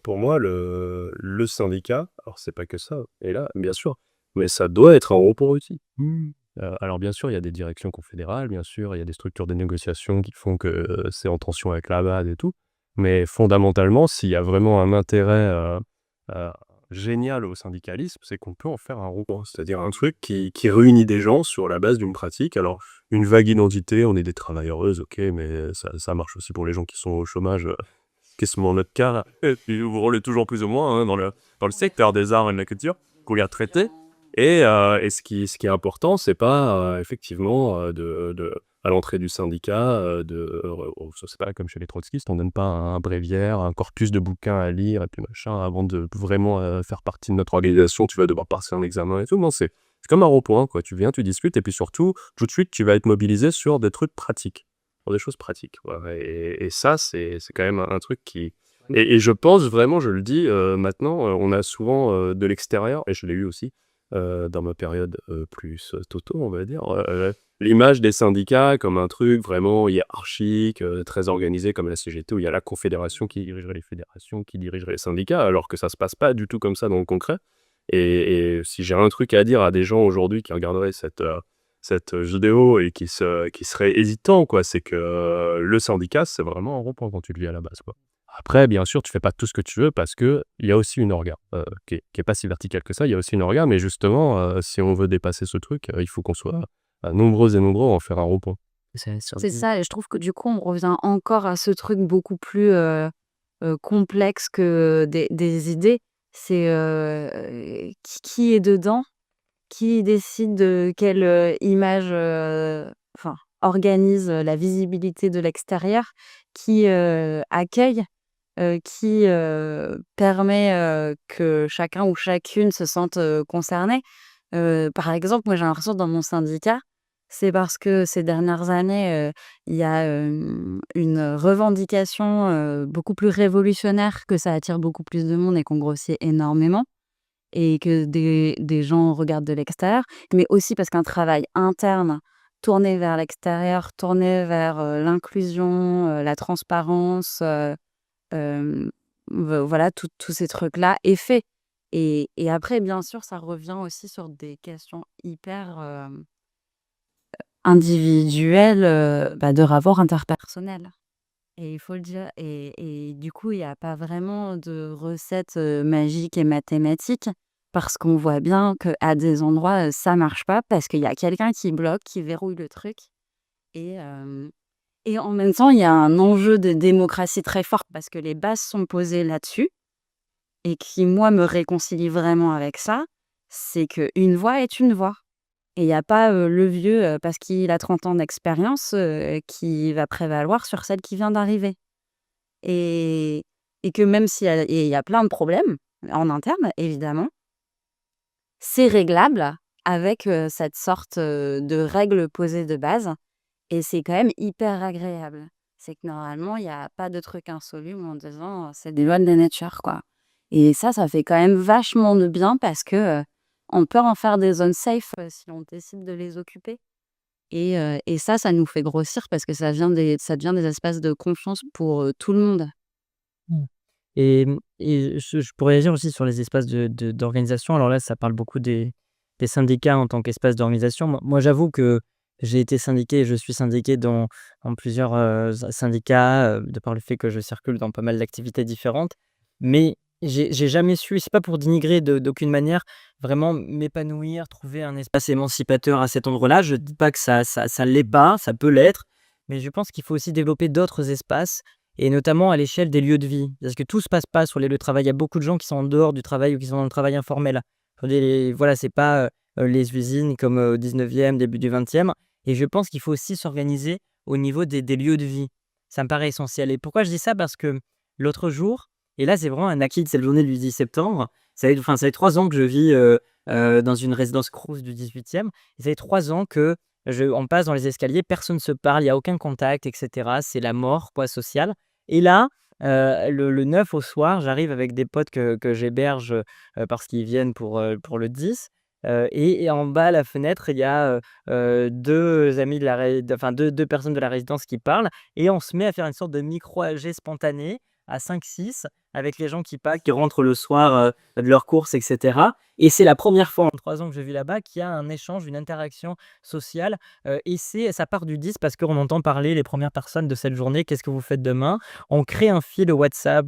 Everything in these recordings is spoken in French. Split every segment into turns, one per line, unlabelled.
Pour moi, le syndicat, alors c'est pas que ça, et là, bien sûr, mais ça doit être un rond-point aussi. Mmh. Alors bien sûr, il y a des directions confédérales, bien sûr, il y a des structures de négociation qui font que, c'est en tension avec la base et tout. Mais fondamentalement, s'il y a vraiment un intérêt, heu, génial au syndicalisme, c'est qu'on peut en faire un rond-point. C'est-à-dire un truc qui réunit des gens sur la base d'une pratique. Alors, une vague identité, on est des travailleuses, OK, mais ça marche aussi pour les gens qui sont au chômage, qui est souvent notre cas, et puis vous l'est toujours plus ou moins, hein, dans le secteur des arts et de la culture, qu'on vient traiter. Et ce qui est important, c'est pas, effectivement, à l'entrée du syndicat, je sais pas, comme chez les trotskistes, on donne pas un bréviaire, un corpus de bouquins à lire et puis machin avant de vraiment, faire partie de notre organisation. Tu vas devoir passer un examen et tout. Non, c'est comme un rond-point, quoi. Tu viens, tu discutes et puis surtout, tout de suite, tu vas être mobilisé sur des trucs pratiques, sur des choses pratiques, ouais, et ça, c'est quand même un truc qui et je pense vraiment, je le dis, maintenant, on a souvent, de l'extérieur, et je l'ai eu aussi, dans ma période, plus, toto, on va dire, l'image des syndicats comme un truc vraiment hiérarchique, très organisé comme la CGT, où il y a la confédération qui dirigerait les fédérations, qui dirigerait les syndicats, alors que ça se passe pas du tout comme ça dans le concret. Et si j'ai un truc à dire à des gens aujourd'hui qui regarderaient cette vidéo et qui seraient hésitants, quoi, c'est que, le syndicat, c'est vraiment un rond-point quand tu le vis à la base, quoi. Après, bien sûr, tu fais pas tout ce que tu veux parce qu'il y a aussi une orga, qui est pas si verticale que ça. Il y a aussi une orga, mais justement, si on veut dépasser ce truc, il faut qu'on soit, nombreux et nombreux à en faire un rond-point.
C'est ça et je trouve que du coup, on revient encore à ce truc beaucoup plus, complexe que des idées. C'est, qui est dedans? Qui décide de quelle, image, enfin, organise, la visibilité de l'extérieur? Qui, accueille? Qui, permet, que chacun ou chacune se sente, concerné? Par exemple, moi, j'ai l'impression dans mon syndicat, c'est parce que ces dernières années, il y a, une revendication, beaucoup plus révolutionnaire, que ça attire beaucoup plus de monde et qu'on grossit énormément et que des gens regardent de l'extérieur, mais aussi parce qu'un travail interne tourné vers l'extérieur, tourné vers, l'inclusion, la transparence, voilà, tous ces trucs-là est fait et après bien sûr, ça revient aussi sur des questions hyper, individuelles, bah, de rapports interpersonnels et il faut le dire et du coup, il y a pas vraiment de recette, magique et mathématique parce qu'on voit bien qu'à des endroits, ça marche pas parce qu'il y a quelqu'un qui bloque, qui verrouille le truc et hem et en même temps, il y a un enjeu de démocratie très fort parce que les bases sont posées là-dessus et qui, moi, me réconcilie vraiment avec ça, c'est qu'une voix est une voix et il y a pas, le vieux, parce qu'il a 30 ans d'expérience, qui va prévaloir sur celle qui vient d'arriver et et que même s'il y a et il y a plein de problèmes en interne, évidemment, c'est réglable avec, cette sorte, de règles posées de base et c'est quand même hyper agréable. C'est que normalement, il y a pas de truc insoluble en disant, «C'est des lois de la nature», quoi et ça fait quand même vachement de bien parce que, on peut en faire des zones safe, si on décide de les occuper et ça nous fait grossir parce que ça devient des espaces de confiance pour, tout le monde.
Mmh. Et je pourrais dire aussi sur les espaces d'organisation. Alors là, ça parle beaucoup des syndicats en tant qu'espace d'organisation. Moi, j'avoue que j'ai été syndiqué et je suis syndiqué dans plusieurs, syndicats, de par le fait que je circule dans pas mal d'activités différentes. Mais j'ai jamais su, c'est pas pour dénigrer d'aucune manière, vraiment m'épanouir, trouver un espace émancipateur à cet endroit-là. Je dis pas que ça l'est pas, ça peut l'être, mais je pense qu'il faut aussi développer d'autres espaces et notamment à l'échelle des lieux de vie. Parce que tout se passe pas sur les lieux de travail. Il y a beaucoup de gens qui sont en dehors du travail ou qui sont dans le travail informel. Voilà, c'est pas, les usines comme, au 19e, début du 20e et je pense qu'il faut aussi s'organiser au niveau des lieux de vie. Ça me paraît essentiel et pourquoi je dis ça? Parce que l'autre jour et là, c'est vraiment un acquis de cette journée du 10 septembre. Ça fait 3 ans que je vis, dans une résidence Crous du 18e et ça fait 3 ans que on passe dans les escaliers, personne ne se parle, il y a aucun contact et cetera. C'est la mort, quoi, sociale et là, le 9 au soir, j'arrive avec des potes que j'héberge, parce qu'ils viennent pour le 10, et en bas à la fenêtre, il y a, 2 amis de la ré enfin 2 personnes de la résidence qui parlent et on se met à faire une sorte de micro AG spontané à 5-6 avec les gens qui rentrent le soir de leurs courses, etc. Et c'est la première fois en 3 ans que je vis là-bas qu'il y a un échange, une interaction sociale. Et ça part du 10 parce qu'on entend parler les premières personnes de cette journée. Qu'est-ce que vous faites demain? On crée un fil WhatsApp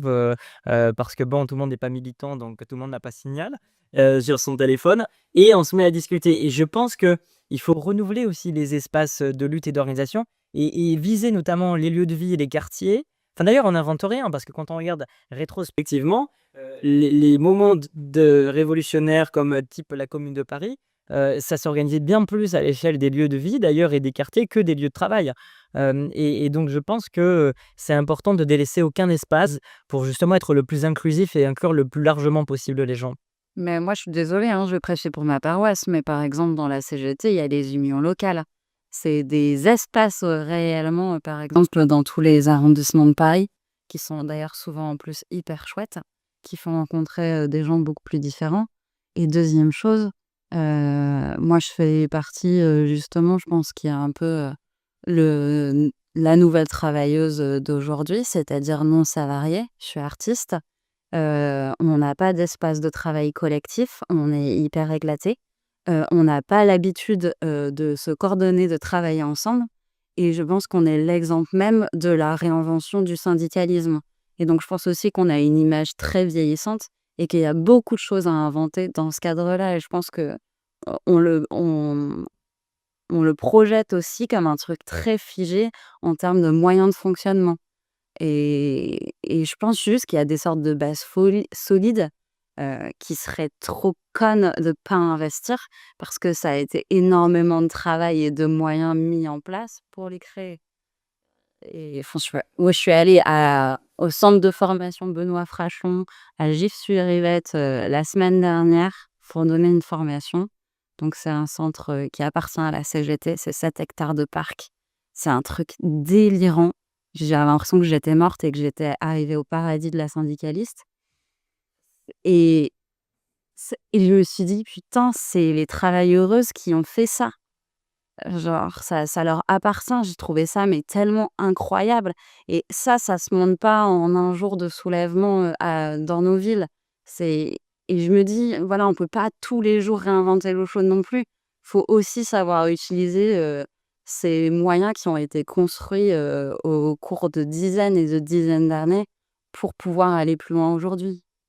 parce que bon, tout le monde n'est pas militant, donc tout le monde n'a pas Signal sur son téléphone. Et on se met à discuter. Et je pense que il faut renouveler aussi les espaces de lutte et d'organisation et viser notamment les lieux de vie et les quartiers. Enfin, d'ailleurs, on n'invente rien parce que quand on regarde rétrospectivement, les moments de révolutionnaires comme type la Commune de Paris, ça s'organisait bien plus à l'échelle des lieux de vie d'ailleurs et des quartiers que des lieux de travail. Et donc je pense que c'est important de délaisser aucun espace pour justement être le plus inclusif et inclure le plus largement possible les gens.
Mais moi, je suis désolée, hein, je vais prêcher pour ma paroisse, mais par exemple, dans la CGT, il y a les unions locales. C'est des espaces réellement, par exemple, dans tous les arrondissements de Paris, qui sont d'ailleurs souvent en plus hyper chouettes, qui font rencontrer des gens beaucoup plus différents. Et deuxième chose, moi, je fais partie, justement, je pense qu'il y a un peu la nouvelle travailleuse d'aujourd'hui, c'est-à-dire non salariée. Je suis artiste. On n'a pas d'espace de travail collectif, on est hyper éclaté. On n'a pas l'habitude, de se coordonner, de travailler ensemble et je pense qu'on est l'exemple même de la réinvention du syndicalisme et donc je pense aussi qu'on a une image très vieillissante et qu'il y a beaucoup de choses à inventer dans ce cadre-là et je pense que, on le on le projette aussi comme un truc très figé en termes de moyens de fonctionnement. Et je pense juste qu'il y a des sortes de bases solides qui seraient trop connes de pas investir parce que ça a été énormément de travail et de moyens mis en place pour les créer. Et enfin, je suis allée au centre de formation Benoît Frachon à Gif-sur-Yvette la semaine dernière pour donner une formation. Donc, c'est un centre qui appartient à la CGT, c'est 7 hectares de parc. C'est un truc délirant. J'avais l'impression que j'étais morte et que j'étais arrivée au paradis de la syndicaliste. Et, et je me suis dit, putain, c'est les travailleuses qui ont fait ça. Genre, ça leur appartient. J'ai trouvé ça mais tellement incroyable. Et ça se monte pas en un jour de soulèvement dans nos villes. C'est... Et je me dis, voilà, on peut pas tous les jours réinventer l'eau chaude non plus. Faut aussi savoir utiliser ces moyens qui ont été construits au cours de dizaines et de dizaines d'années pour pouvoir aller plus loin aujourd'hui.